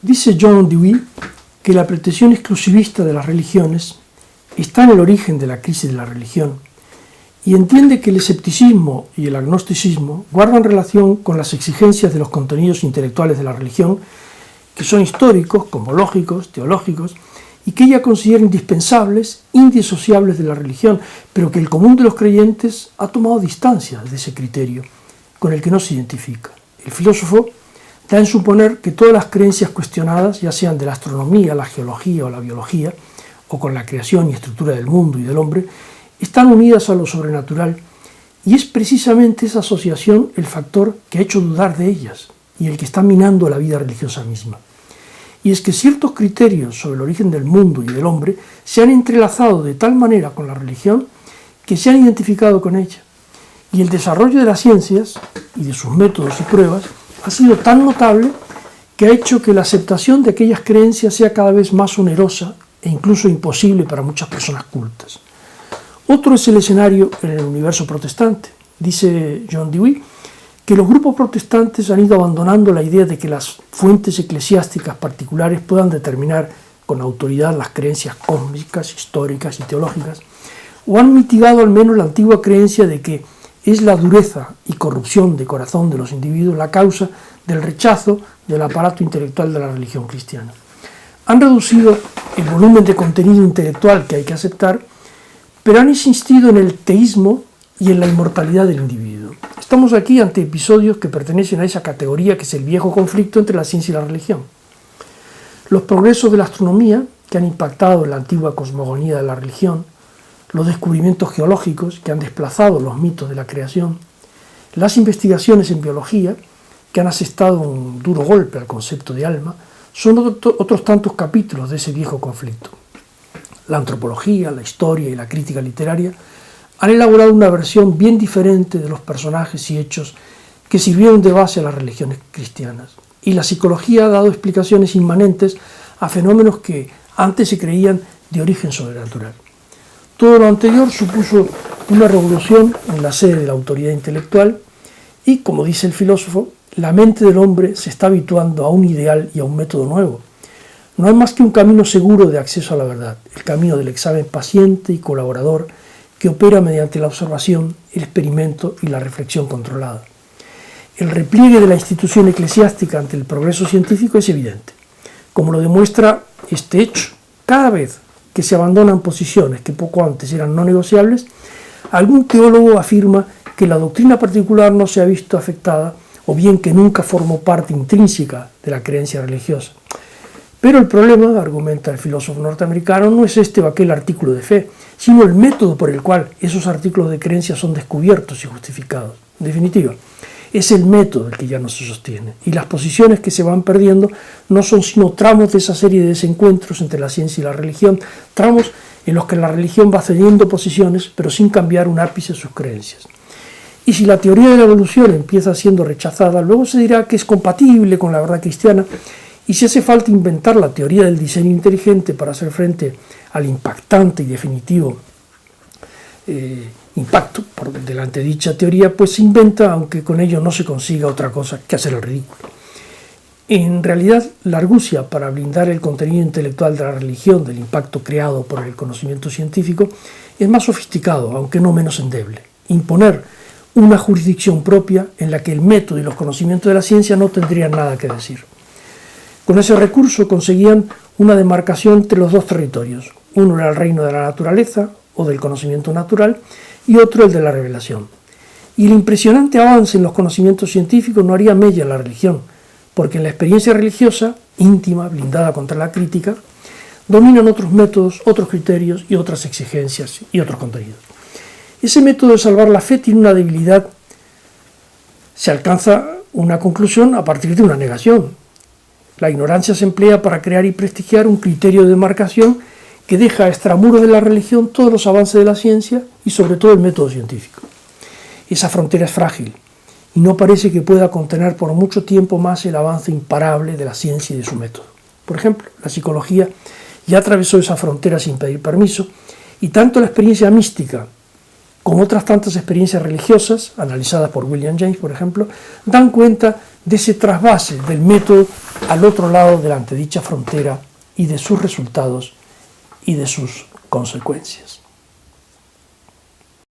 Dice John Dewey que la pretensión exclusivista de las religiones está en el origen de la crisis de la religión y entiende que el escepticismo y el agnosticismo guardan relación con las exigencias de los contenidos intelectuales de la religión, que son históricos, cosmológicos, teológicos, y que ella considera indispensables, indisociables de la religión, pero que el común de los creyentes ha tomado distancia de ese criterio, con el que no se identifica. El filósofo da en suponer que todas las creencias cuestionadas, ya sean de la astronomía, la geología o la biología, o con la creación y estructura del mundo y del hombre, están unidas a lo sobrenatural, y es precisamente esa asociación el factor que ha hecho dudar de ellas y el que está minando la vida religiosa misma. Y es que ciertos criterios sobre el origen del mundo y del hombre se han entrelazado de tal manera con la religión que se han identificado con ella. Y el desarrollo de las ciencias y de sus métodos y pruebas ha sido tan notable que ha hecho que la aceptación de aquellas creencias sea cada vez más onerosa e incluso imposible para muchas personas cultas. Otro es el escenario en el universo protestante. Dice John Dewey que los grupos protestantes han ido abandonando la idea de que las fuentes eclesiásticas particulares puedan determinar con autoridad las creencias cósmicas, históricas y teológicas, o han mitigado al menos la antigua creencia de que es la dureza y corrupción de corazón de los individuos la causa del rechazo del aparato intelectual de la religión cristiana. Han reducido el volumen de contenido intelectual que hay que aceptar, pero han insistido en el teísmo y en la inmortalidad del individuo. Estamos aquí ante episodios que pertenecen a esa categoría que es el viejo conflicto entre la ciencia y la religión. Los progresos de la astronomía, que han impactado en la antigua cosmogonía de la religión, los descubrimientos geológicos que han desplazado los mitos de la creación, las investigaciones en biología, que han asestado un duro golpe al concepto de alma, son otros tantos capítulos de ese viejo conflicto. La antropología, la historia y la crítica literaria han elaborado una versión bien diferente de los personajes y hechos que sirvieron de base a las religiones cristianas. Y la psicología ha dado explicaciones inmanentes a fenómenos que antes se creían de origen sobrenatural. Todo lo anterior supuso una revolución en la sede de la autoridad intelectual y, como dice el filósofo, la mente del hombre se está habituando a un ideal y a un método nuevo. No hay más que un camino seguro de acceso a la verdad, el camino del examen paciente y colaborador que opera mediante la observación, el experimento y la reflexión controlada. El repliegue de la institución eclesiástica ante el progreso científico es evidente, como lo demuestra este hecho. Cada vez que se abandonan posiciones que poco antes eran no negociables, algún teólogo afirma que la doctrina particular no se ha visto afectada o bien que nunca formó parte intrínseca de la creencia religiosa. Pero el problema, argumenta el filósofo norteamericano, no es este o aquel artículo de fe, sino el método por el cual esos artículos de creencia son descubiertos y justificados. En definitiva, es el método el que ya no se sostiene, y las posiciones que se van perdiendo no son sino tramos de esa serie de desencuentros entre la ciencia y la religión, tramos en los que la religión va cediendo posiciones, pero sin cambiar un ápice sus creencias. Y si la teoría de la evolución empieza siendo rechazada, luego se dirá que es compatible con la verdad cristiana, y si hace falta inventar la teoría del diseño inteligente para hacer frente al impactante y definitivo impacto por delante de dicha teoría, pues se inventa, aunque con ello no se consiga otra cosa que hacer el ridículo. En realidad, la argucia para blindar el contenido intelectual de la religión del impacto creado por el conocimiento científico es más sofisticado, aunque no menos endeble. Imponer una jurisdicción propia en la que el método y los conocimientos de la ciencia no tendrían nada que decir. Con ese recurso conseguían una demarcación entre los dos territorios. Uno era el reino de la naturaleza o del conocimiento natural y otro el de la revelación. Y el impresionante avance en los conocimientos científicos no haría mella en la religión, porque en la experiencia religiosa, íntima, blindada contra la crítica, dominan otros métodos, otros criterios y otras exigencias y otros contenidos. Ese método de salvar la fe tiene una debilidad. Se alcanza una conclusión a partir de una negación. La ignorancia se emplea para crear y prestigiar un criterio de demarcación que deja a extramuros de la religión todos los avances de la ciencia y sobre todo el método científico. Esa frontera es frágil y no parece que pueda contener por mucho tiempo más el avance imparable de la ciencia y de su método. Por ejemplo, la psicología ya atravesó esa frontera sin pedir permiso y tanto la experiencia mística como otras tantas experiencias religiosas, analizadas por William James, por ejemplo, dan cuenta de ese trasvase del método al otro lado de la antedicha frontera y de sus resultados y de sus consecuencias.